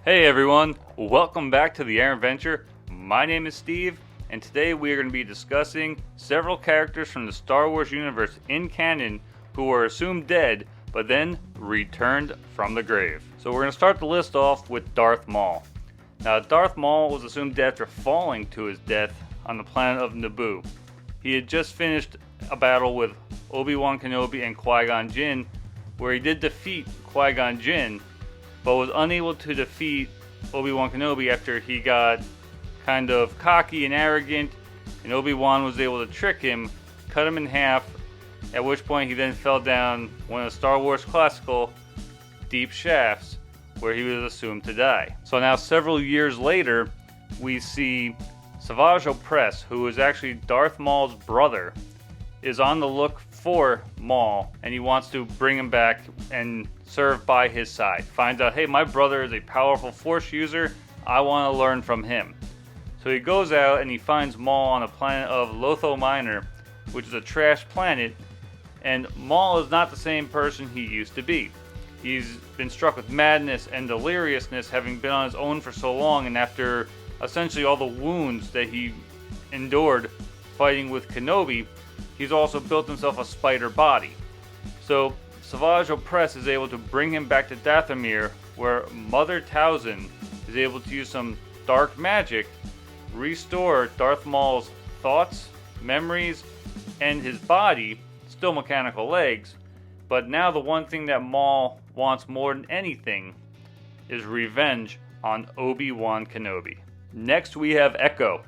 Hey everyone, welcome back to the Errant Venture. My name is Steve, and today we are going to be discussing several characters from the Star Wars universe in canon who were assumed dead, but then returned from the grave. So we're going to start the list off with Darth Maul. Now, Darth Maul was assumed dead after falling to his death on the planet of Naboo. He had just finished a battle with Obi-Wan Kenobi and Qui-Gon Jinn, where he did defeat Qui-Gon Jinn, but was unable to defeat Obi-Wan Kenobi after he got kind of cocky and arrogant, and Obi-Wan was able to trick him, cut him in half, at which point he then fell down one of the Star Wars classical deep shafts, where he was assumed to die. So now several years later, we see Savage Opress, who is actually Darth Maul's brother, is on the look for Maul, and he wants to bring him back and serve by his side. Finds out, hey, my brother is a powerful Force user, I want to learn from him. So he goes out and he finds Maul on the planet of Lotho Minor, which is a trash planet, and Maul is not the same person he used to be. He's been struck with madness and deliriousness, having been on his own for so long, and after essentially all the wounds that he endured fighting with Kenobi, he's also built himself a spider body. So Savage Opress is able to bring him back to Dathomir, where Mother Talzin is able to use some dark magic, restore Darth Maul's thoughts, memories, and his body, still mechanical legs. But now the one thing that Maul wants more than anything is revenge on Obi-Wan Kenobi. Next we have Echo.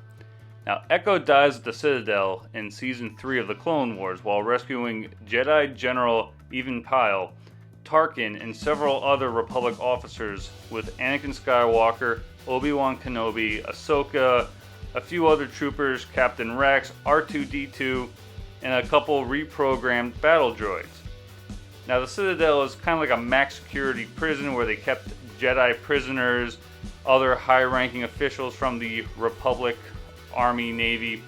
Now, Echo dies at the Citadel in Season 3 of the Clone Wars while rescuing Jedi General Even Pyle, Tarkin, and several other Republic officers with Anakin Skywalker, Obi-Wan Kenobi, Ahsoka, a few other troopers, Captain Rex, R2-D2, and a couple reprogrammed battle droids. Now, the Citadel is kind of like a max security prison where they kept Jedi prisoners, other high-ranking officials from the Republic Army, Navy,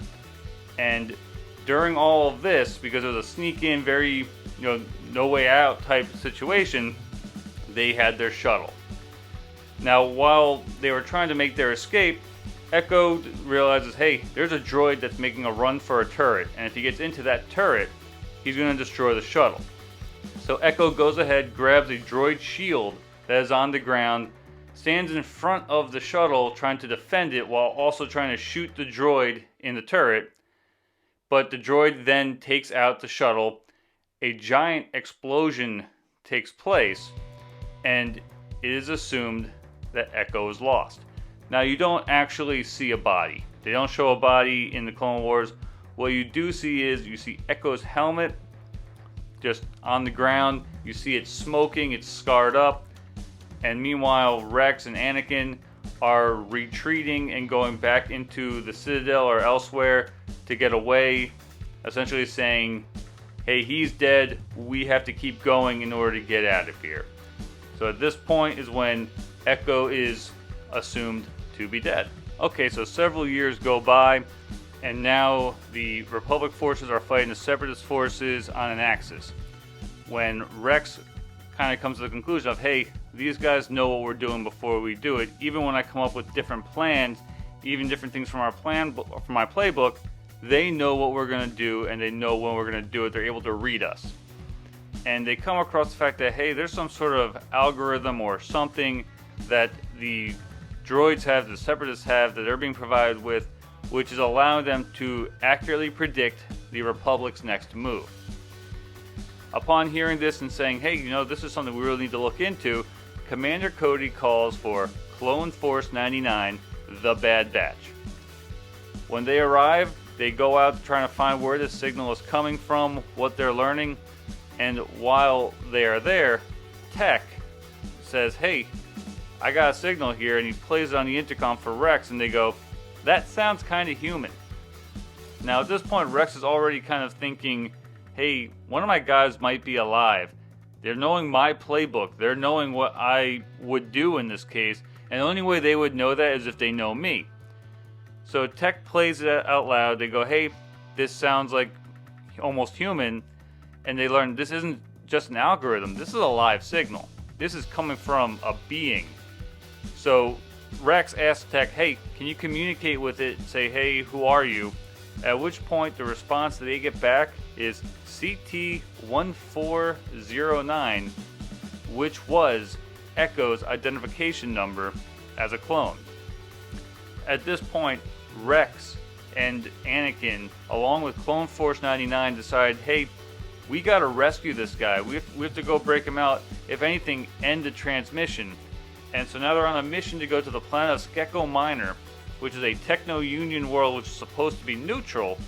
and during all of this, because it was a sneak-in, very, no way out type situation, they had their shuttle. Now, while they were trying to make their escape, Echo realizes, hey, there's a droid that's making a run for a turret, and if he gets into that turret, he's going to destroy the shuttle. So Echo goes ahead, grabs a droid shield that is on the ground, stands in front of the shuttle trying to defend it while also trying to shoot the droid in the turret. But the droid then takes out the shuttle. A giant explosion takes place, and it is assumed that Echo is lost. Now, you don't actually see a body. They don't show a body in the Clone Wars. What you do see is you see Echo's helmet just on the ground. You see it smoking, it's scarred up. And meanwhile, Rex and Anakin are retreating and going back into the Citadel or elsewhere to get away, essentially saying, hey, he's dead, we have to keep going in order to get out of here. So at this point is when Echo is assumed to be dead. Okay, so several years go by, and now the Republic forces are fighting the Separatist forces on an axis. When Rex kind of comes to the conclusion of, hey, these guys know what we're doing before we do it. Even when I come up with different plans, even different things from from my playbook, they know what we're going to do, and they know when we're going to do it. They're able to read us. And they come across the fact that, hey, there's some sort of algorithm or something that the droids have, the Separatists have, that they're being provided with, which is allowing them to accurately predict the Republic's next move. Upon hearing this and saying, hey, this is something we really need to look into, Commander Cody calls for Clone Force 99, the Bad Batch. When they arrive, they go out trying to find where this signal is coming from, what they're learning, and while they are there, Tech says, hey, I got a signal here, and he plays it on the intercom for Rex, and they go, that sounds kind of human. Now at this point, Rex is already kind of thinking, hey, one of my guys might be alive. They're knowing my playbook. They're knowing what I would do in this case. And the only way they would know that is if they know me. So Tech plays it out loud. They go, hey, this sounds like almost human. And they learn this isn't just an algorithm. This is a live signal. This is coming from a being. So Rex asks Tech, hey, can you communicate with it? Say, hey, who are you? At which point the response that they get back is CT-1409, which was Echo's identification number as a clone. At this point, Rex and Anakin, along with Clone Force 99, decide, hey, we gotta rescue this guy. We have to go break him out. If anything, end the transmission. And so now they're on a mission to go to the planet of Skeko Minor, which is a Techno-Union world which is supposed to be neutral,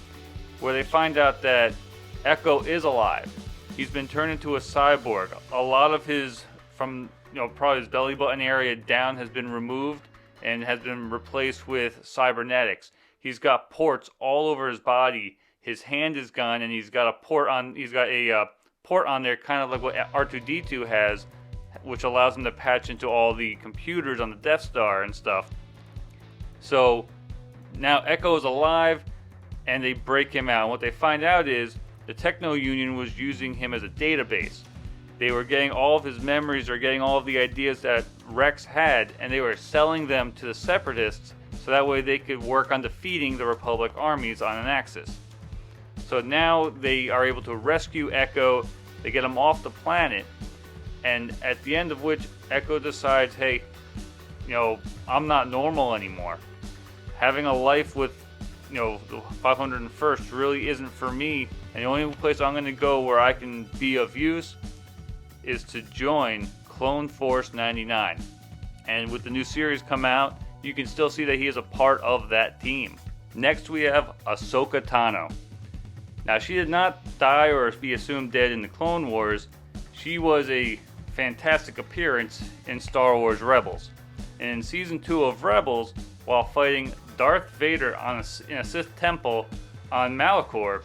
where they find out that Echo is alive. He's been turned into a cyborg. A lot of his, from probably his belly button area down, has been removed and has been replaced with cybernetics. He's got ports all over his body. His hand is gone, and he's got a port on there, kind of like what R2-D2 has, which allows him to patch into all the computers on the Death Star and stuff. So now Echo is alive, and they break him out. And what they find out is the Techno-Union was using him as a database. They were getting all of his memories, or getting all of the ideas that Rex had, and they were selling them to the Separatists, so that way they could work on defeating the Republic armies on an axis. So now they are able to rescue Echo. They get him off the planet, and at the end of which Echo decides, hey, I'm not normal anymore. Having a life with, the 501st really isn't for me, and the only place I'm going to go where I can be of use is to join Clone Force 99. And with the new series come out, you can still see that he is a part of that team. Next we have Ahsoka Tano. Now, she did not die or be assumed dead in the Clone Wars. She was a fantastic appearance in Star Wars Rebels. And in Season 2 of Rebels, while fighting Darth Vader in a Sith temple on Malachor,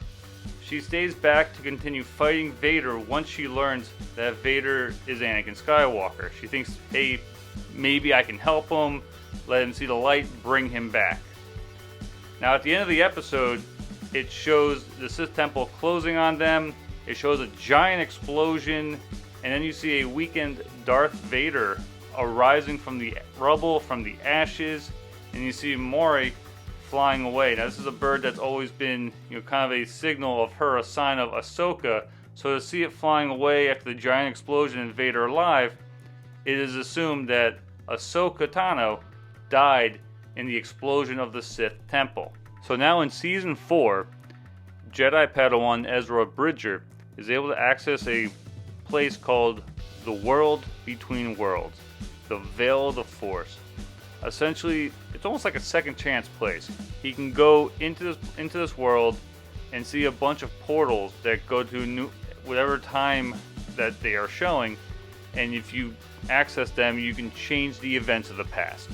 she stays back to continue fighting Vader once she learns that Vader is Anakin Skywalker. She thinks, hey, maybe I can help him, let him see the light, bring him back. Now, at the end of the episode, it shows the Sith Temple closing on them. It shows a giant explosion, and then you see a weakened Darth Vader arising from the rubble, from the ashes, and you see Mori flying away. Now, this is a bird that's always been, kind of a signal of her, a sign of Ahsoka. So to see it flying away after the giant explosion and Vader alive, it is assumed that Ahsoka Tano died in the explosion of the Sith Temple. So now in Season 4, Jedi Padawan Ezra Bridger is able to access a place called the World Between Worlds, the Veil of the Force. Essentially, it's almost like a second chance place. He can go into this world and see a bunch of portals that go to whatever time that they are showing, and if you access them, you can change the events of the past.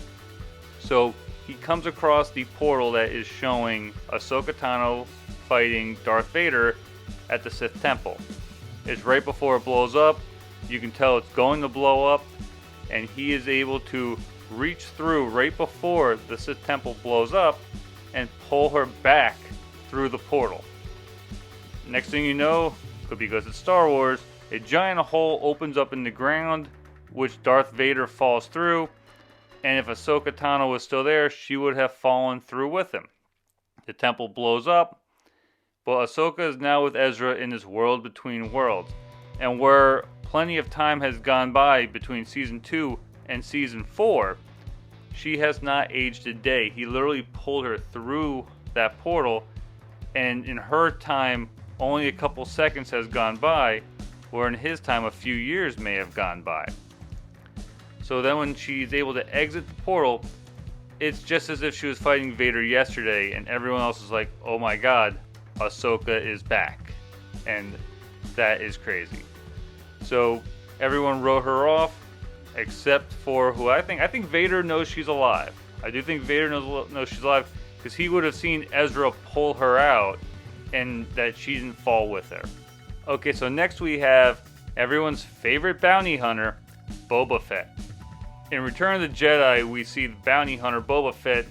So he comes across the portal that is showing Ahsoka Tano fighting Darth Vader at the Sith Temple. It's right before it blows up. You can tell it's going to blow up, and he is able to reach through right before the Sith Temple blows up and pull her back through the portal. Next thing you know, could be because it's Star Wars, a giant hole opens up in the ground, which Darth Vader falls through, and if Ahsoka Tano was still there, she would have fallen through with him. The temple blows up, but Ahsoka is now with Ezra in this world between worlds, and where plenty of time has gone by between Season 2 and Season 4, she has not aged a day. He literally pulled her through that portal, and in her time, only a couple seconds has gone by, where in his time, a few years may have gone by. So then when she's able to exit the portal, it's just as if she was fighting Vader yesterday, and everyone else is like, oh my god, Ahsoka is back. And that is crazy. So everyone wrote her off, except for who I think Vader knows she's alive. I do think Vader knows she's alive, because he would have seen Ezra pull her out, and that she didn't fall with her. Okay, so next we have everyone's favorite bounty hunter, Boba Fett. In Return of the Jedi, we see the bounty hunter Boba Fett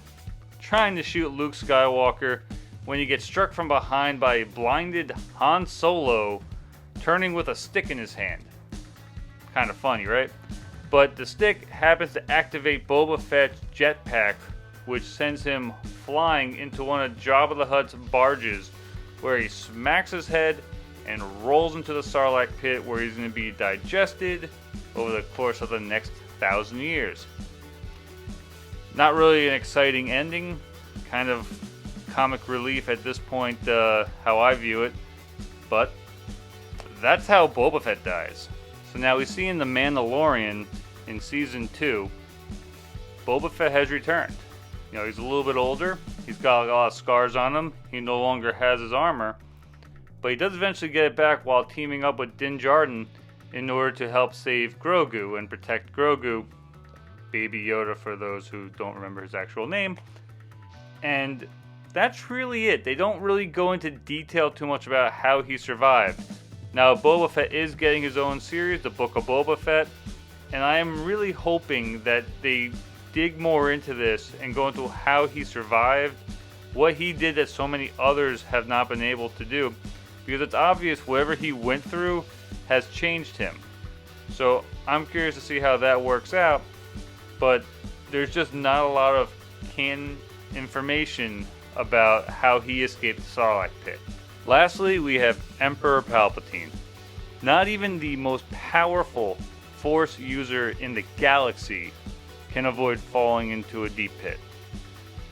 trying to shoot Luke Skywalker when he gets struck from behind by a blinded Han Solo turning with a stick in his hand. Kind of funny, right? But the stick happens to activate Boba Fett's jetpack, which sends him flying into one of Jabba the Hutt's barges, where he smacks his head and rolls into the Sarlacc pit, where he's going to be digested over the course of the next 1,000 years. Not really an exciting ending, kind of comic relief at this point, how I view it, but that's how Boba Fett dies. So now we see in The Mandalorian in Season 2, Boba Fett has returned. You know, he's a little bit older, he's got a lot of scars on him, he no longer has his armor, but he does eventually get it back while teaming up with Din Djarin in order to help save Grogu and protect Grogu, Baby Yoda for those who don't remember his actual name. And that's really it. They don't really go into detail too much about how he survived. Now, Boba Fett is getting his own series, The Book of Boba Fett, and I am really hoping that they dig more into this and go into how he survived, what he did that so many others have not been able to do, because it's obvious whatever he went through has changed him. So I'm curious to see how that works out, but there's just not a lot of canon information about how he escaped the Sarlacc pit. Lastly, we have Emperor Palpatine. Not even the most powerful Force user in the galaxy can avoid falling into a deep pit.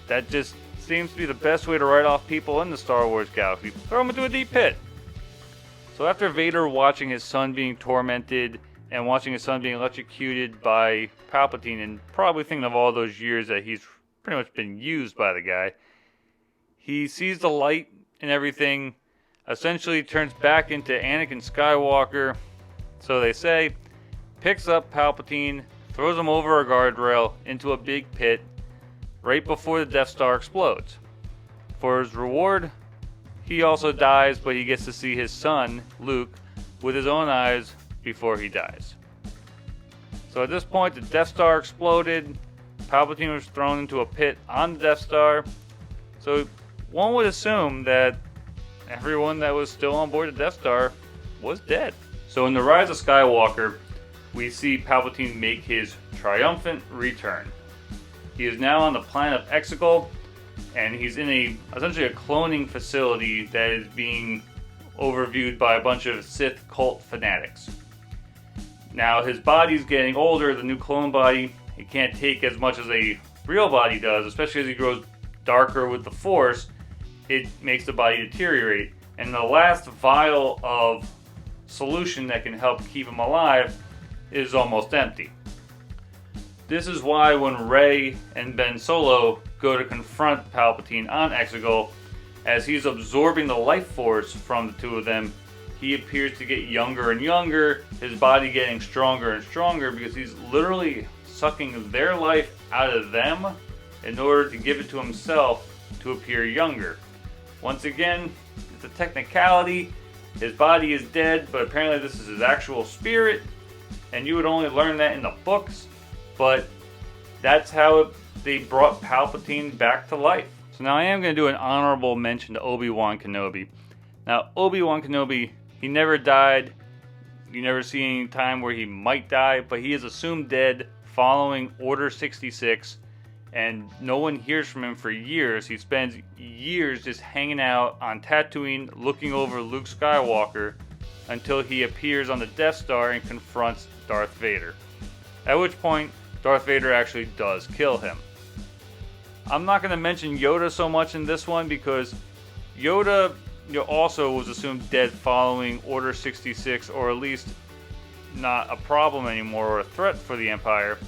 That just seems to be the best way to write off people in the Star Wars galaxy. Throw them into a deep pit. So after Vader watching his son being tormented and watching his son being electrocuted by Palpatine and probably thinking of all those years that he's pretty much been used by the guy, he sees the light and everything, essentially turns back into Anakin Skywalker, so they say, picks up Palpatine, throws him over a guardrail into a big pit right before the Death Star explodes. For his reward, he also dies, but he gets to see his son, Luke, with his own eyes before he dies. So at this point, the Death Star exploded, Palpatine was thrown into a pit on the Death Star, so one would assume that everyone that was still on board the Death Star was dead. So in The Rise of Skywalker, we see Palpatine make his triumphant return. He is now on the planet of Exegol, and he's in essentially a cloning facility that is being overviewed by a bunch of Sith cult fanatics. Now his body's getting older, the new clone body, he can't take as much as a real body does, especially as he grows darker with the Force, it makes the body deteriorate. And the last vial of solution that can help keep him alive is almost empty. This is why when Rey and Ben Solo go to confront Palpatine on Exegol, as he's absorbing the life force from the two of them, he appears to get younger and younger, his body getting stronger and stronger because he's literally sucking their life out of them in order to give it to himself to appear younger. Once again, it's a technicality. His body is dead, but apparently this is his actual spirit, and you would only learn that in the books, but that's how they brought Palpatine back to life. So now I am going to do an honorable mention to Obi-Wan Kenobi. Now, Obi-Wan Kenobi, he never died. You never see any time where he might die, but he is assumed dead following Order 66, and no one hears from him for years. He spends years just hanging out on Tatooine looking over Luke Skywalker until he appears on the Death Star and confronts Darth Vader. At which point, Darth Vader actually does kill him. I'm not going to mention Yoda so much in this one because Yoda also was assumed dead following Order 66, or at least not a problem anymore or a threat for the Empire.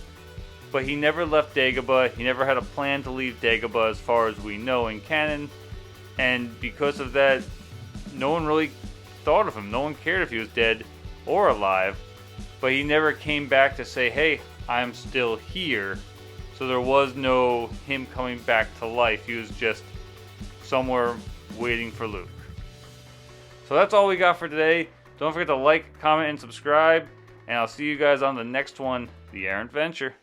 But he never left Dagobah. He never had a plan to leave Dagobah as far as we know in canon. And because of that, no one really thought of him. No one cared if he was dead or alive. But he never came back to say, hey, I'm still here. So there was no him coming back to life. He was just somewhere waiting for Luke. So that's all we got for today. Don't forget to like, comment, and subscribe. And I'll see you guys on the next one, The Errant Venture.